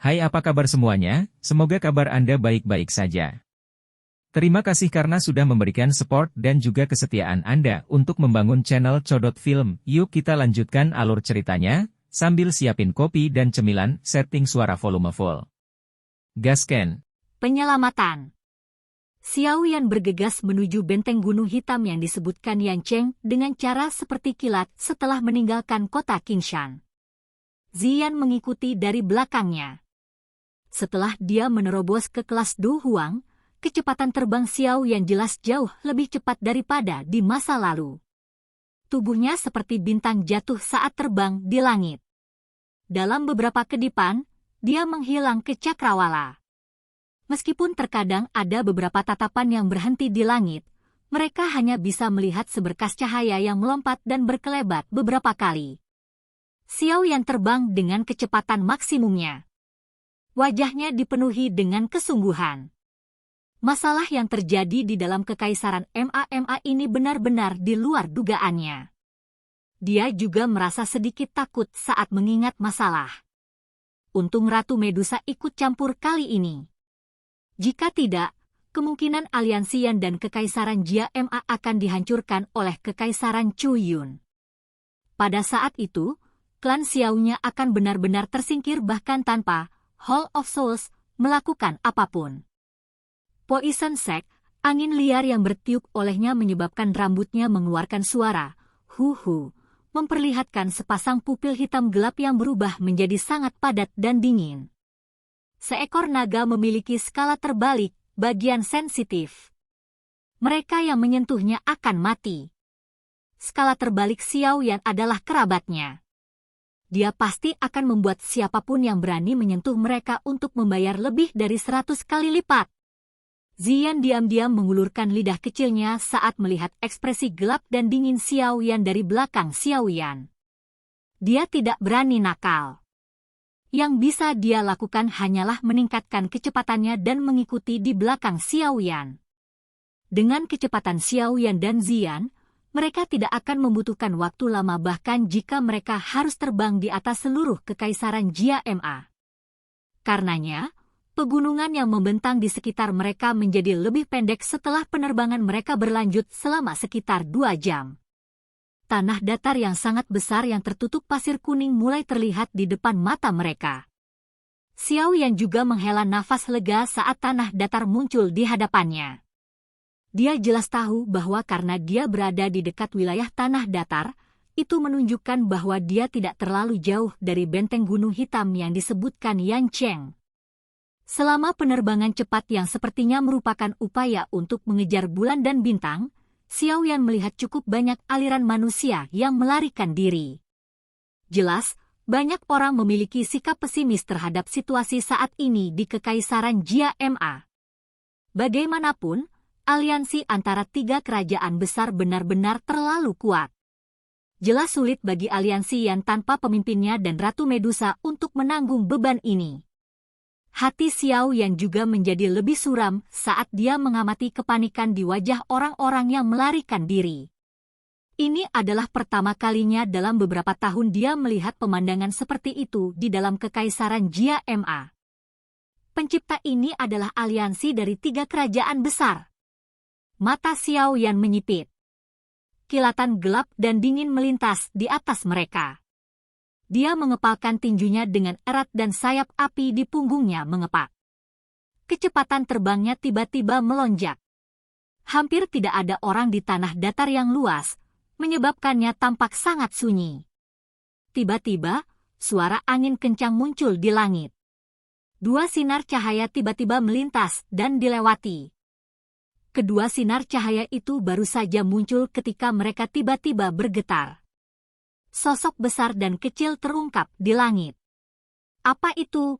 Hai, apa kabar semuanya? Semoga kabar Anda baik-baik saja. Terima kasih karena sudah memberikan support dan juga kesetiaan Anda untuk membangun channel Codot Film. Yuk kita lanjutkan alur ceritanya, sambil siapin kopi dan cemilan, setting suara volume full. Gasken. Penyelamatan. Xiao Yan bergegas menuju benteng gunung hitam yang disebutkan Yan Cheng dengan cara seperti kilat setelah meninggalkan kota Qingshan. Ziyan mengikuti dari belakangnya. Setelah dia menerobos ke kelas Du Huang, kecepatan terbang Xiao Yan jelas jauh lebih cepat daripada di masa lalu. Tubuhnya seperti bintang jatuh saat terbang di langit. Dalam beberapa kedipan, dia menghilang ke cakrawala. Meskipun terkadang ada beberapa tatapan yang berhenti di langit, mereka hanya bisa melihat seberkas cahaya yang melompat dan berkelebat beberapa kali. Xiao Yan terbang dengan kecepatan maksimumnya. Wajahnya dipenuhi dengan kesungguhan. Masalah yang terjadi di dalam kekaisaran MA ini benar-benar di luar dugaannya. Dia juga merasa sedikit takut saat mengingat masalah. Untung Ratu Medusa ikut campur kali ini. Jika tidak, kemungkinan aliansi Yan dan kekaisaran Jia MA akan dihancurkan oleh kekaisaran Chu Yun. Pada saat itu, klan Xiao-nya akan benar-benar tersingkir bahkan tanpa Hall of Souls melakukan apapun. Poison Sack, angin liar yang bertiup olehnya menyebabkan rambutnya mengeluarkan suara, hu-hu, memperlihatkan sepasang pupil hitam gelap yang berubah menjadi sangat padat dan dingin. Seekor naga memiliki skala terbalik, bagian sensitif. Mereka yang menyentuhnya akan mati. Skala terbalik Xiao Yan adalah kerabatnya. Dia pasti akan membuat siapapun yang berani menyentuh mereka untuk membayar lebih dari 100 kali lipat. Ziyan diam-diam mengulurkan lidah kecilnya saat melihat ekspresi gelap dan dingin Xiao Yan dari belakang Xiao Yan. Dia tidak berani nakal. Yang bisa dia lakukan hanyalah meningkatkan kecepatannya dan mengikuti di belakang Xiao Yan. Dengan kecepatan Xiao Yan dan Ziyan, mereka tidak akan membutuhkan waktu lama bahkan jika mereka harus terbang di atas seluruh kekaisaran Jia MA. Karenanya, pegunungan yang membentang di sekitar mereka menjadi lebih pendek setelah penerbangan mereka berlanjut selama sekitar 2 jam. Tanah datar yang sangat besar yang tertutup pasir kuning mulai terlihat di depan mata mereka. Xiao Yan juga menghela nafas lega saat tanah datar muncul di hadapannya. Dia jelas tahu bahwa karena dia berada di dekat wilayah tanah datar, itu menunjukkan bahwa dia tidak terlalu jauh dari benteng gunung hitam yang disebutkan Yan Cheng. Selama penerbangan cepat yang sepertinya merupakan upaya untuk mengejar bulan dan bintang, Xiao Yan melihat cukup banyak aliran manusia yang melarikan diri. Jelas, banyak orang memiliki sikap pesimis terhadap situasi saat ini di Kekaisaran Jia MA. Bagaimanapun, aliansi antara 3 kerajaan besar benar-benar terlalu kuat. Jelas sulit bagi aliansi Yan tanpa pemimpinnya dan Ratu Medusa untuk menanggung beban ini. Hati Xiao Yan juga menjadi lebih suram saat dia mengamati kepanikan di wajah orang-orang yang melarikan diri. Ini adalah pertama kalinya dalam beberapa tahun dia melihat pemandangan seperti itu di dalam Kekaisaran Jia MA. Pencipta ini adalah aliansi dari 3 kerajaan besar. Mata Xiao Yan menyipit. Kilatan gelap dan dingin melintas di atas mereka. Dia mengepalkan tinjunya dengan erat dan sayap api di punggungnya mengepak. Kecepatan terbangnya tiba-tiba melonjak. Hampir tidak ada orang di tanah datar yang luas, menyebabkannya tampak sangat sunyi. Tiba-tiba, suara angin kencang muncul di langit. 2 sinar cahaya tiba-tiba melintas dan dilewati. Kedua sinar cahaya itu baru saja muncul ketika mereka tiba-tiba bergetar. Sosok besar dan kecil terungkap di langit. Apa itu?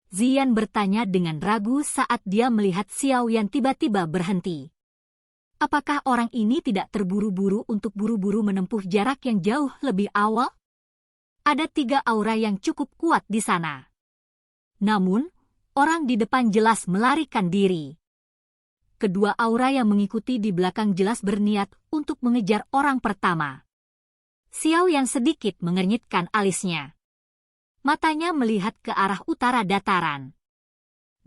Ziyan bertanya dengan ragu saat dia melihat Xiao Yan tiba-tiba berhenti. Apakah orang ini tidak terburu-buru untuk buru-buru menempuh jarak yang jauh lebih awal? Ada 3 aura yang cukup kuat di sana. Namun, orang di depan jelas melarikan diri. Kedua aura yang mengikuti di belakang jelas berniat untuk mengejar orang pertama. Xiao Yan sedikit mengernyitkan alisnya. Matanya melihat ke arah utara dataran.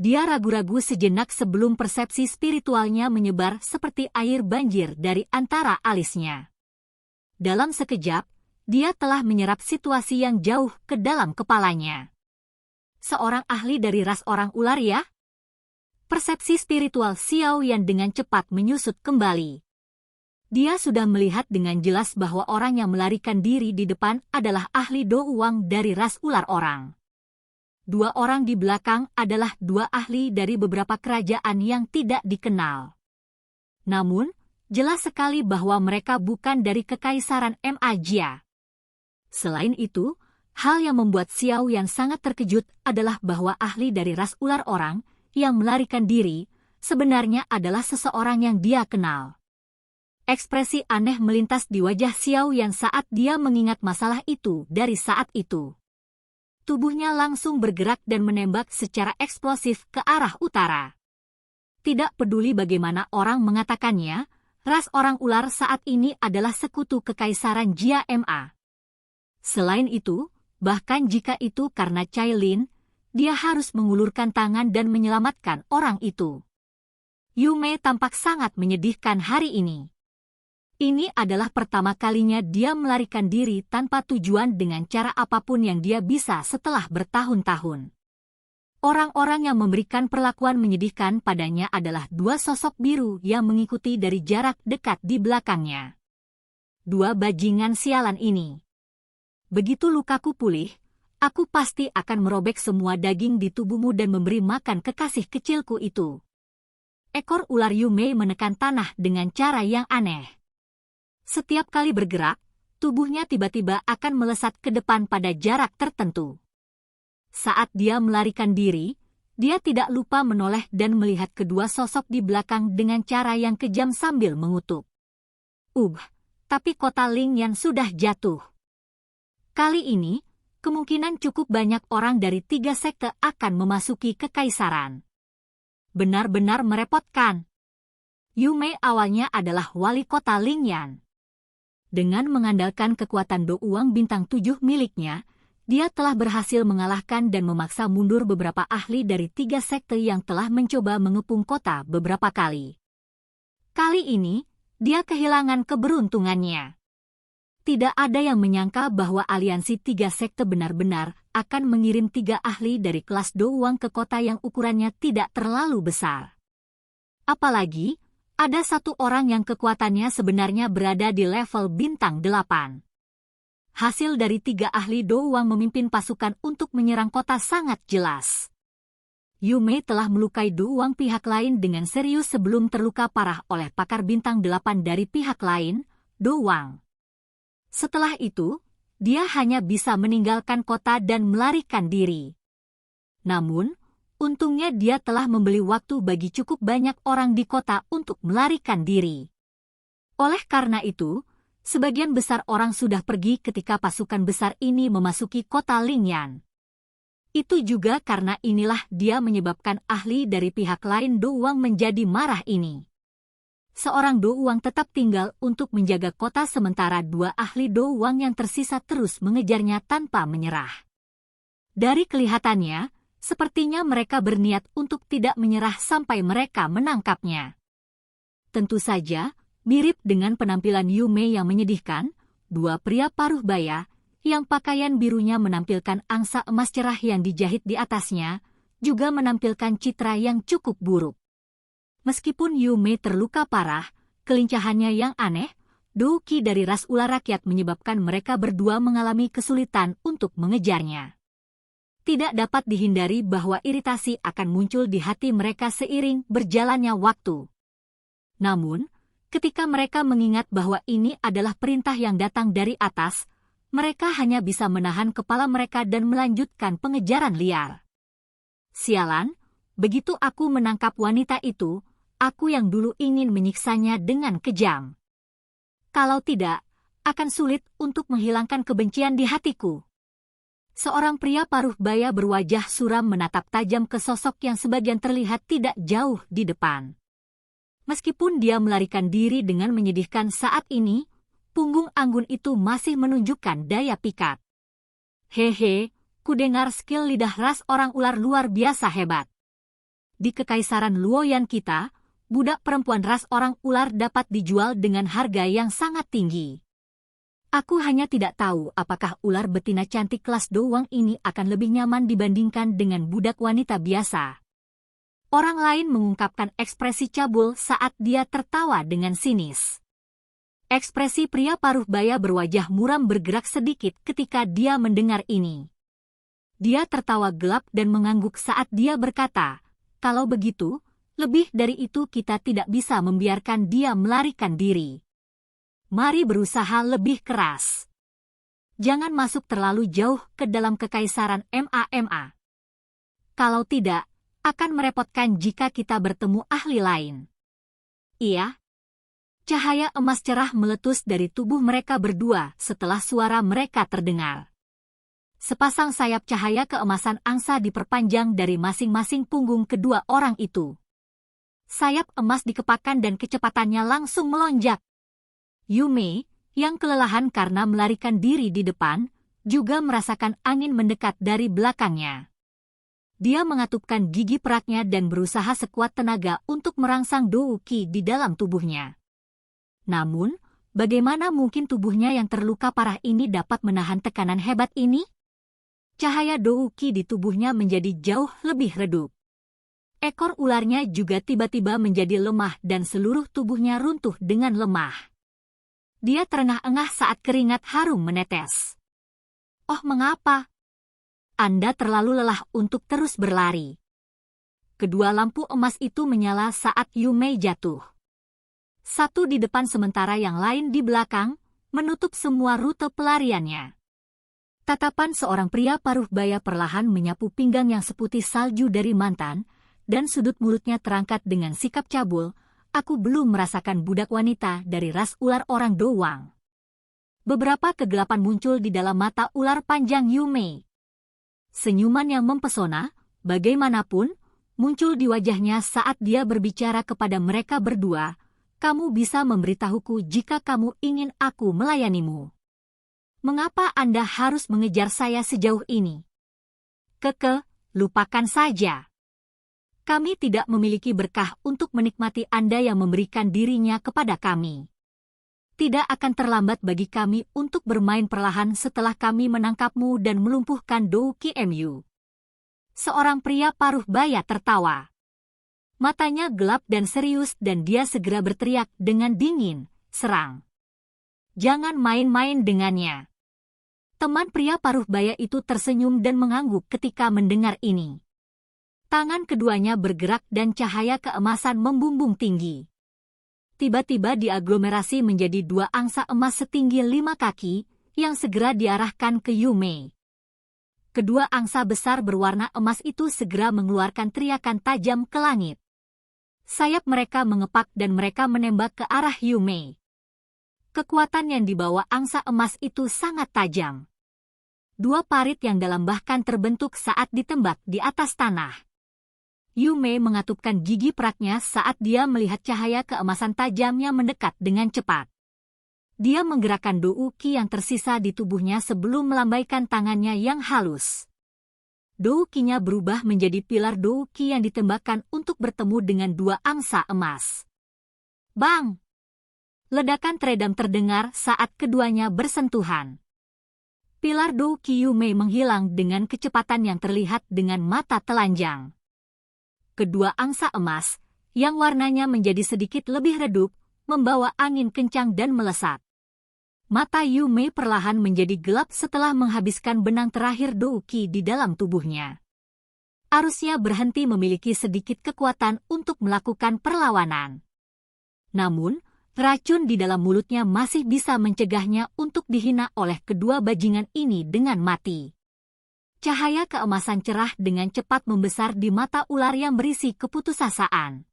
Dia ragu-ragu sejenak sebelum persepsi spiritualnya menyebar seperti air banjir dari antara alisnya. Dalam sekejap, dia telah menyerap situasi yang jauh ke dalam kepalanya. Seorang ahli dari ras orang ular ya? Persepsi spiritual Xiao Yan dengan cepat menyusut kembali. Dia sudah melihat dengan jelas bahwa orang yang melarikan diri di depan adalah ahli Do Wang dari ras ular orang. Dua orang di belakang adalah dua ahli dari beberapa kerajaan yang tidak dikenal. Namun, jelas sekali bahwa mereka bukan dari Kekaisaran Majia. Selain itu, hal yang membuat Xiao Yan sangat terkejut adalah bahwa ahli dari ras ular orang yang melarikan diri sebenarnya adalah seseorang yang dia kenal. Ekspresi aneh melintas di wajah Xiao Yan saat dia mengingat masalah itu dari saat itu. Tubuhnya langsung bergerak dan menembak secara eksplosif ke arah utara. Tidak peduli bagaimana orang mengatakannya, ras orang ular saat ini adalah sekutu Kekaisaran Jia Ma. Selain itu, bahkan jika itu karena Cai Lin, dia harus mengulurkan tangan dan menyelamatkan orang itu. Yu Mei tampak sangat menyedihkan hari ini. Ini adalah pertama kalinya dia melarikan diri tanpa tujuan dengan cara apapun yang dia bisa setelah bertahun-tahun. Orang-orang yang memberikan perlakuan menyedihkan padanya adalah dua sosok biru yang mengikuti dari jarak dekat di belakangnya. Dua bajingan sialan ini. Begitu lukaku pulih, aku pasti akan merobek semua daging di tubuhmu dan memberi makan kekasih kecilku itu. Ekor ular Yu Mei menekan tanah dengan cara yang aneh. Setiap kali bergerak, tubuhnya tiba-tiba akan melesat ke depan pada jarak tertentu. Saat dia melarikan diri, dia tidak lupa menoleh dan melihat kedua sosok di belakang dengan cara yang kejam sambil mengutuk. Tapi kota Ling Yan sudah jatuh. Kali ini, kemungkinan cukup banyak orang dari 3 sekte akan memasuki kekaisaran. Benar-benar merepotkan. Yu Mei awalnya adalah wali kota Ling Yan. Dengan mengandalkan kekuatan Do Wang bintang 7 miliknya, dia telah berhasil mengalahkan dan memaksa mundur beberapa ahli dari 3 sekte yang telah mencoba mengepung kota beberapa kali. Kali ini, dia kehilangan keberuntungannya. Tidak ada yang menyangka bahwa aliansi 3 sekte benar-benar akan mengirim 3 ahli dari kelas Do Wang ke kota yang ukurannya tidak terlalu besar. Apalagi, ada satu orang yang kekuatannya sebenarnya berada di level bintang 8. Hasil dari 3 ahli Do Wang memimpin pasukan untuk menyerang kota sangat jelas. Yu Mei telah melukai Do Wang pihak lain dengan serius sebelum terluka parah oleh pakar bintang 8 dari pihak lain, Do Wang. Setelah itu, dia hanya bisa meninggalkan kota dan melarikan diri. Namun, untungnya dia telah membeli waktu bagi cukup banyak orang di kota untuk melarikan diri. Oleh karena itu, sebagian besar orang sudah pergi ketika pasukan besar ini memasuki kota Ling Yan. Itu juga karena inilah dia menyebabkan ahli dari pihak lain Do Wang menjadi marah ini. Seorang Do Wang tetap tinggal untuk menjaga kota sementara 2 ahli Do Wang yang tersisa terus mengejarnya tanpa menyerah. Dari kelihatannya, sepertinya mereka berniat untuk tidak menyerah sampai mereka menangkapnya. Tentu saja, mirip dengan penampilan Yu Mei yang menyedihkan, 2 pria paruh baya, yang pakaian birunya menampilkan angsa emas cerah yang dijahit di atasnya, juga menampilkan citra yang cukup buruk. Meskipun Yu Mei terluka parah, kelincahannya yang aneh, Do Qi dari ras ular rakyat menyebabkan mereka berdua mengalami kesulitan untuk mengejarnya. Tidak dapat dihindari bahwa iritasi akan muncul di hati mereka seiring berjalannya waktu. Namun, ketika mereka mengingat bahwa ini adalah perintah yang datang dari atas, mereka hanya bisa menahan kepala mereka dan melanjutkan pengejaran liar. Sialan, begitu aku menangkap wanita itu, aku yang dulu ingin menyiksanya dengan kejam. Kalau tidak, akan sulit untuk menghilangkan kebencian di hatiku. Seorang pria paruh baya berwajah suram menatap tajam ke sosok yang sebagian terlihat tidak jauh di depan. Meskipun dia melarikan diri dengan menyedihkan saat ini, punggung anggun itu masih menunjukkan daya pikat. Hehe, Aku dengar skill lidah ras orang ular luar biasa hebat. Di Kekaisaran Luoyan kita, budak perempuan ras orang ular dapat dijual dengan harga yang sangat tinggi. Aku hanya tidak tahu apakah ular betina cantik kelas doang ini akan lebih nyaman dibandingkan dengan budak wanita biasa. Orang lain mengungkapkan ekspresi cabul saat dia tertawa dengan sinis. Ekspresi pria paruh baya berwajah muram bergerak sedikit ketika dia mendengar ini. Dia tertawa gelap dan mengangguk saat dia berkata, "Kalau begitu, lebih dari itu kita tidak bisa membiarkan dia melarikan diri. Mari berusaha lebih keras. Jangan masuk terlalu jauh ke dalam kekaisaran MAMA. Kalau tidak, akan merepotkan jika kita bertemu ahli lain." Iya. Cahaya emas cerah meletus dari tubuh mereka berdua setelah suara mereka terdengar. Sepasang sayap cahaya keemasan angsa diperpanjang dari masing-masing punggung kedua orang itu. Sayap emas dikepakkan dan kecepatannya langsung melonjak. Yume, yang kelelahan karena melarikan diri di depan, juga merasakan angin mendekat dari belakangnya. Dia mengatupkan gigi peraknya dan berusaha sekuat tenaga untuk merangsang Douki di dalam tubuhnya. Namun, bagaimana mungkin tubuhnya yang terluka parah ini dapat menahan tekanan hebat ini? Cahaya Douki di tubuhnya menjadi jauh lebih redup. Ekor ularnya juga tiba-tiba menjadi lemah dan seluruh tubuhnya runtuh dengan lemah. Dia terengah-engah saat keringat harum menetes. "Oh, mengapa? Anda terlalu lelah untuk terus berlari." Kedua lampu emas itu menyala saat Yume jatuh. Satu di depan sementara yang lain di belakang, menutup semua rute pelariannya. Tatapan seorang pria paruh baya perlahan menyapu pinggang yang seputih salju dari mantan, dan sudut mulutnya terangkat dengan sikap cabul. "Aku belum merasakan budak wanita dari ras ular orang doang." Beberapa kegelapan muncul di dalam mata ular panjang Yume. Senyuman yang mempesona, bagaimanapun, muncul di wajahnya saat dia berbicara kepada mereka berdua. "Kamu bisa memberitahuku jika kamu ingin aku melayanimu. Mengapa Anda harus mengejar saya sejauh ini?" Lupakan saja. Kami tidak memiliki berkah untuk menikmati Anda yang memberikan dirinya kepada kami. Tidak akan terlambat bagi kami untuk bermain perlahan setelah kami menangkapmu dan melumpuhkan Douki Mu. Seorang pria paruh baya tertawa. Matanya gelap dan serius dan dia segera berteriak dengan dingin, "Serang. Jangan main-main dengannya." Teman pria paruh baya itu tersenyum dan mengangguk ketika mendengar ini. Tangan keduanya bergerak dan cahaya keemasan membumbung tinggi. Tiba-tiba diaglomerasi menjadi dua angsa emas setinggi 5 kaki, yang segera diarahkan ke Yume. Kedua angsa besar berwarna emas itu segera mengeluarkan teriakan tajam ke langit. Sayap mereka mengepak dan mereka menembak ke arah Yume. Kekuatan yang dibawa angsa emas itu sangat tajam. Dua parit yang dalam bahkan terbentuk saat ditembak di atas tanah. Yume mengatupkan gigi peraknya saat dia melihat cahaya keemasan tajam yang mendekat dengan cepat. Dia menggerakkan Douki yang tersisa di tubuhnya sebelum melambaikan tangannya yang halus. Doukinya berubah menjadi pilar Douki yang ditembakkan untuk bertemu dengan dua angsa emas. Bang! Ledakan teredam terdengar saat keduanya bersentuhan. Pilar Douki Yume menghilang dengan kecepatan yang terlihat dengan mata telanjang. Kedua angsa emas, yang warnanya menjadi sedikit lebih redup, membawa angin kencang dan melesat. Mata Yume perlahan menjadi gelap setelah menghabiskan benang terakhir Douki di dalam tubuhnya. Arusnya berhenti memiliki sedikit kekuatan untuk melakukan perlawanan. Namun, racun di dalam mulutnya masih bisa mencegahnya untuk dihina oleh kedua bajingan ini dengan mati. Cahaya keemasan cerah dengan cepat membesar di mata ular yang berisi keputusasaan.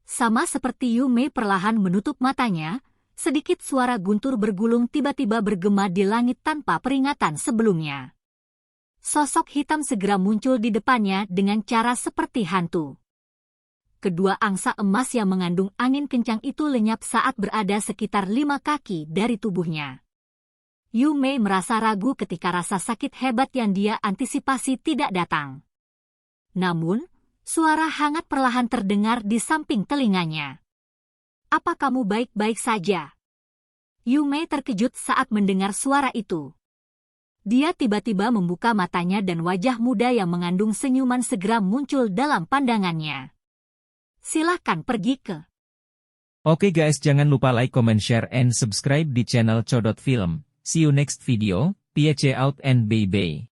Sama seperti Yume perlahan menutup matanya, sedikit suara guntur bergulung tiba-tiba bergema di langit tanpa peringatan sebelumnya. Sosok hitam segera muncul di depannya dengan cara seperti hantu. Kedua angsa emas yang mengandung angin kencang itu lenyap saat berada sekitar 5 kaki dari tubuhnya. Yu Mei merasa ragu ketika rasa sakit hebat yang dia antisipasi tidak datang. Namun, suara hangat perlahan terdengar di samping telinganya. "Apa kamu baik-baik saja?" Yu Mei terkejut saat mendengar suara itu. Dia tiba-tiba membuka matanya dan wajah muda yang mengandung senyuman segera muncul dalam pandangannya. "Silahkan pergi ke..." Oke guys, jangan lupa like, comment, share, and subscribe di channel Codot Film. See you next video, peace out and bye-bye.